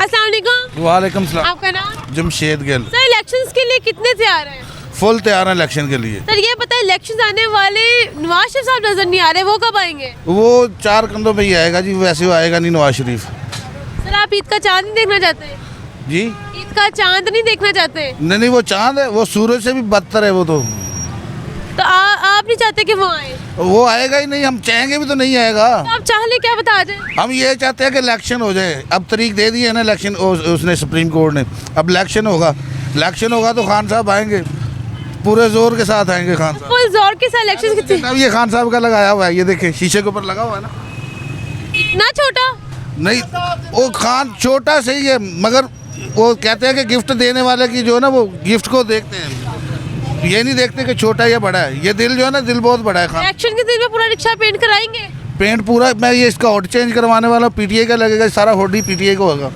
अस्सलाम वालेकुम। वालेकुम सलाम। आपका नाम? जमशेद गिल। सर इलेक्शंस के लिए कितने तैयार हैं? फुल तैयार है इलेक्शन के लिए। सर ये बताएं, इलेक्शंस आने वाले नवाज शरीफ साहब नजर नहीं आ रहे, वो कब आएंगे? वो 4 कंधों पे ही आएगा जी, वैसे वो आएगा नहीं नवाज शरीफ। सर आप ईद का चांद नहीं देखना चाहते? जी ईद का चांद नहीं देखना चाहते? नहीं, वो चांद है, वो सूरज से भी बदतर है वो तो आप नहीं चाहते कि वो आए? वो आएगा ही नहीं, हम चाहेंगे भी तो नहीं आएगा। तो आप चाह ले क्या बता जाए? हम ये चाहते हैं कि इलेक्शन हो जाए। अब तारीख दे दी है ना इलेक्शन, उसने सुप्रीम कोर्ट ने। अब इलेक्शन होगा तो खान साहब आएंगे, पूरे जोर के साथ आएंगे खान साहब। फुल जोर के साथ इलेक्शन कितने? अब ये खान साहब का लगाया हुआ है, ये देखे शीशे के ऊपर लगा हुआ है ना। इतना छोटा? नहीं, वो खान छोटा सही है, मगर वो कहते हैं कि गिफ्ट देने वाले की जो है ना, वो गिफ्ट को देखते हैं, ये नहीं देखते कि छोटा या बड़ा है। ये दिल जो है ना, दिल बहुत बड़ा है खान। इलेक्शन के दिन में पूरा रिक्शा पेंट कराएंगे? पेंट पूरा, मैं ये इसका होड चेंज करवाने वाला हूँ, पीटीआई का लगेगा, सारा होड ही पीटीआई का होगा।